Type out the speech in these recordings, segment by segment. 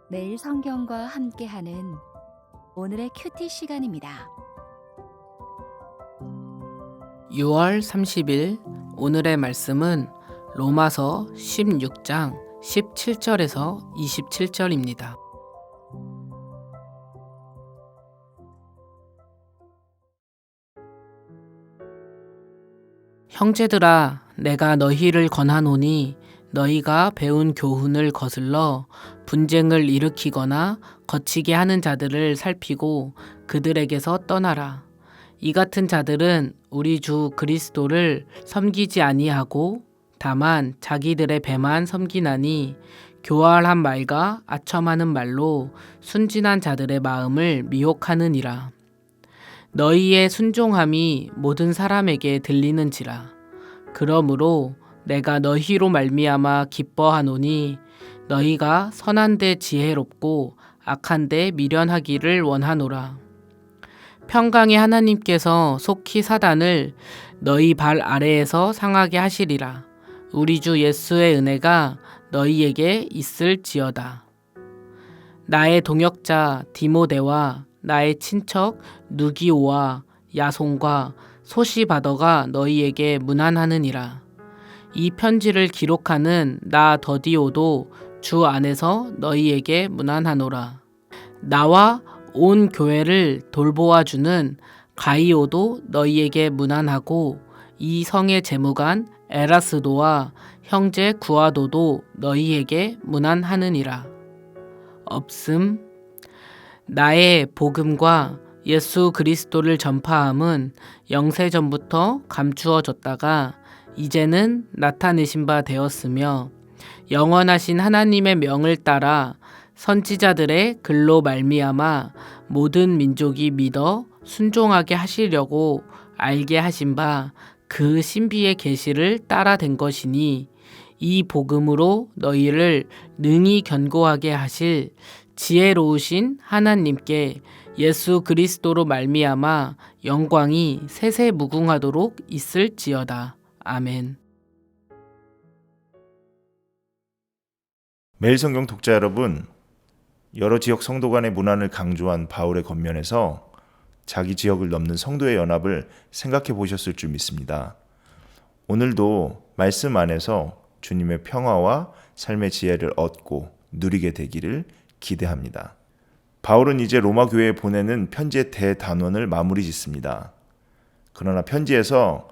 매일 성경과 함께하는 오늘의 큐티 시간입니다. 6월 30일 오늘의 말씀은 로마서 16장 17절에서 27절입니다. 형제들아, 내가 너희를 권하노니 너희가 배운 교훈을 거슬러 분쟁을 일으키거나 거치게 하는 자들을 살피고 그들에게서 떠나라. 이 같은 자들은 우리 주 그리스도를 섬기지 아니하고 다만 자기들의 배만 섬기나니 교활한 말과 아첨하는 말로 순진한 자들의 마음을 미혹하느니라. 너희의 순종함이 모든 사람에게 들리는지라. 그러므로 내가 너희로 말미암아 기뻐하노니 너희가 선한데 지혜롭고 악한데 미련하기를 원하노라. 평강의 하나님께서 속히 사단을 너희 발 아래에서 상하게 하시리라. 우리 주 예수의 은혜가 너희에게 있을지어다. 나의 동역자 디모데와 나의 친척 누기오와 야손과 소시바더가 너희에게 문안하느니라. 이 편지를 기록하는 나 더디오도 주 안에서 너희에게 문안하노라. 나와 온 교회를 돌보아주는 가이오도 너희에게 문안하고 이 성의 재무관 에라스도와 형제 구아도도 너희에게 문안하느니라. 없음. 나의 복음과 예수 그리스도를 전파함은 영세전부터 감추어졌다가 이제는 나타내신 바 되었으며 영원하신 하나님의 명을 따라 선지자들의 글로 말미암아 모든 민족이 믿어 순종하게 하시려고 알게 하신 바 그 신비의 계시를 따라 된 것이니 이 복음으로 너희를 능히 견고하게 하실 지혜로우신 하나님께 예수 그리스도로 말미암아 영광이 세세무궁하도록 있을지어다. 아멘. 매일 성경 독자 여러분, 여러 지역 성도 간의 문안을 강조한 바울의 겉면에서 자기 지역을 넘는 성도의 연합을 생각해 보셨을 줄 믿습니다. 오늘도 말씀 안에서 주님의 평화와 삶의 지혜를 얻고 누리게 되기를 기대합니다. 바울은 이제 로마 교회에 보내는 편지의 대단원을 마무리 짓습니다. 그러나 편지에서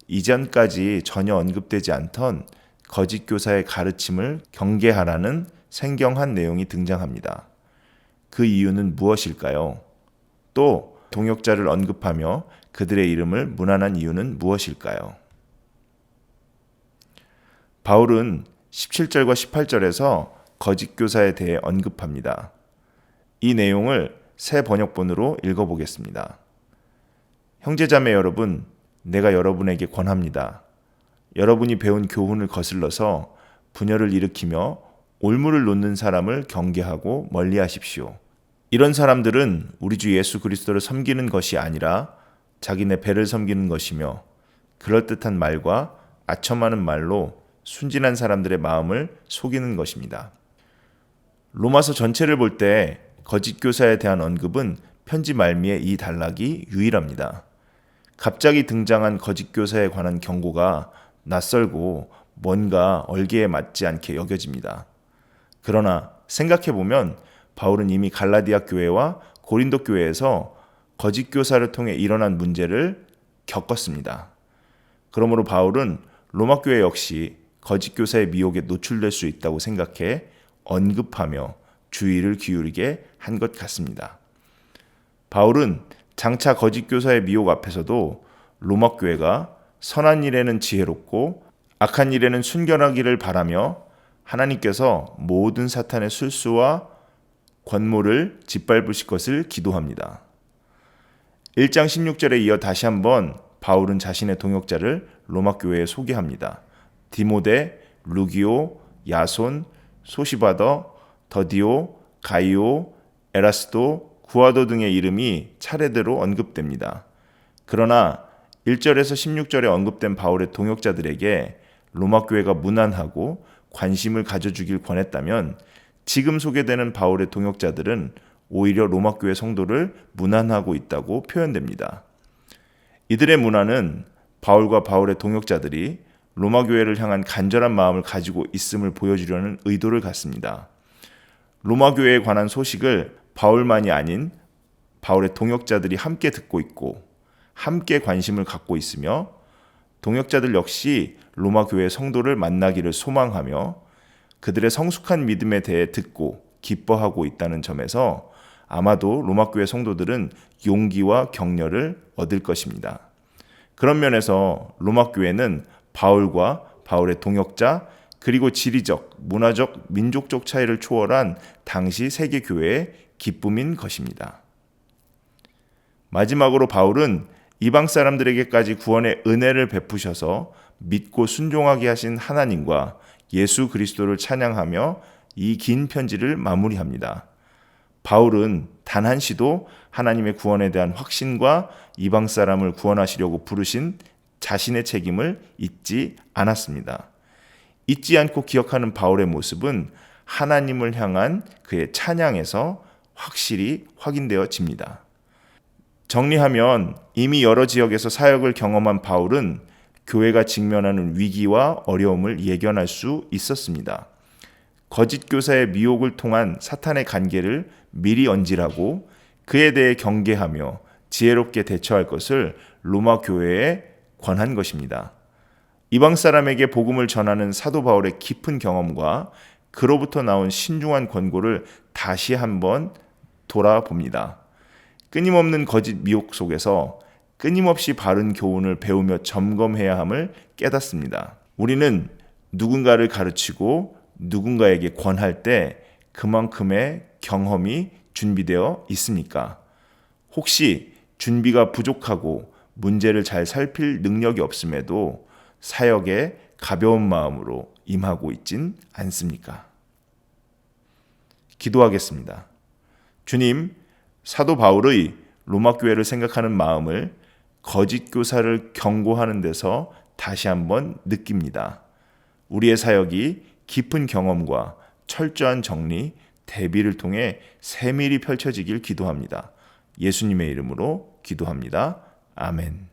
이전까지 전혀 언급되지 않던 거짓 교사의 가르침을 경계하라는 생경한 내용이 등장합니다. 그 이유는 무엇일까요? 또 동역자를 언급하며 그들의 이름을 문안한 이유는 무엇일까요? 바울은 17절과 18절에서 거짓 교사에 대해 언급합니다. 이 내용을 새 번역본으로 읽어보겠습니다. 형제자매 여러분, 내가 여러분에게 권합니다. 여러분이 배운 교훈을 거슬러서 분열을 일으키며 올무를 놓는 사람을 경계하고 멀리하십시오. 이런 사람들은 우리 주 예수 그리스도를 섬기는 것이 아니라 자기네 배를 섬기는 것이며 그럴듯한 말과 아첨하는 말로 순진한 사람들의 마음을 속이는 것입니다. 로마서 전체를 볼 때 거짓 교사에 대한 언급은 편지 말미에 이 단락이 유일합니다. 갑자기 등장한 거짓 교사에 관한 경고가 낯설고 뭔가 얼개에 맞지 않게 여겨집니다. 그러나 생각해보면 바울은 이미 갈라디아 교회와 고린도 교회에서 거짓 교사를 통해 일어난 문제를 겪었습니다. 그러므로 바울은 로마 교회 역시 거짓 교사의 미혹에 노출될 수 있다고 생각해 언급하며 주의를 기울이게 한 것 같습니다. 바울은 장차 거짓 교사의 미혹 앞에서도 로마 교회가 선한 일에는 지혜롭고 악한 일에는 순결하기를 바라며 하나님께서 모든 사탄의 술수와 권모를 짓밟으실 것을 기도합니다. 1장 16절에 이어 다시 한번 바울은 자신의 동역자를 로마 교회에 소개합니다. 디모데, 루기오, 야손, 소시바더, 더디오, 가이오, 에라스도, 구아도 등의 이름이 차례대로 언급됩니다. 그러나 1절에서 16절에 언급된 바울의 동역자들에게 로마 교회가 문안하고 관심을 가져주길 권했다면 지금 소개되는 바울의 동역자들은 오히려 로마 교회 성도를 문안하고 있다고 표현됩니다. 이들의 문안은 바울과 바울의 동역자들이 로마 교회를 향한 간절한 마음을 가지고 있음을 보여주려는 의도를 갖습니다. 로마 교회에 관한 소식을 바울만이 아닌 바울의 동역자들이 함께 듣고 있고 함께 관심을 갖고 있으며 동역자들 역시 로마 교회 성도를 만나기를 소망하며 그들의 성숙한 믿음에 대해 듣고 기뻐하고 있다는 점에서 아마도 로마 교회 성도들은 용기와 격려를 얻을 것입니다. 그런 면에서 로마 교회는 바울과 바울의 동역자 그리고 지리적, 문화적, 민족적 차이를 초월한 당시 세계 교회의 기쁨인 것입니다. 마지막으로 바울은 이방 사람들에게까지 구원의 은혜를 베푸셔서 믿고 순종하게 하신 하나님과 예수 그리스도를 찬양하며 이 긴 편지를 마무리합니다. 바울은 단 한시도 하나님의 구원에 대한 확신과 이방 사람을 구원하시려고 부르신 자신의 책임을 잊지 않았습니다. 잊지 않고 기억하는 바울의 모습은 하나님을 향한 그의 찬양에서 확실히 확인되어집니다. 정리하면 이미 여러 지역에서 사역을 경험한 바울은 교회가 직면하는 위기와 어려움을 예견할 수 있었습니다. 거짓 교사의 미혹을 통한 사탄의 간계를 미리 언질하고 그에 대해 경계하며 지혜롭게 대처할 것을 로마 교회에 권한 것입니다. 이방 사람에게 복음을 전하는 사도 바울의 깊은 경험과 그로부터 나온 신중한 권고를 다시 한번 돌아봅니다. 끊임없는 거짓 미혹 속에서 끊임없이 바른 교훈을 배우며 점검해야 함을 깨닫습니다. 우리는 누군가를 가르치고 누군가에게 권할 때 그만큼의 경험이 준비되어 있습니까? 혹시 준비가 부족하고 문제를 잘 살필 능력이 없음에도 사역에 가벼운 마음으로 임하고 있진 않습니까? 기도하겠습니다. 주님, 사도 바울의 로마 교회를 생각하는 마음을 거짓 교사를 경고하는 데서 다시 한번 느낍니다. 우리의 사역이 깊은 경험과 철저한 정리, 대비를 통해 세밀히 펼쳐지길 기도합니다. 예수님의 이름으로 기도합니다. 아멘.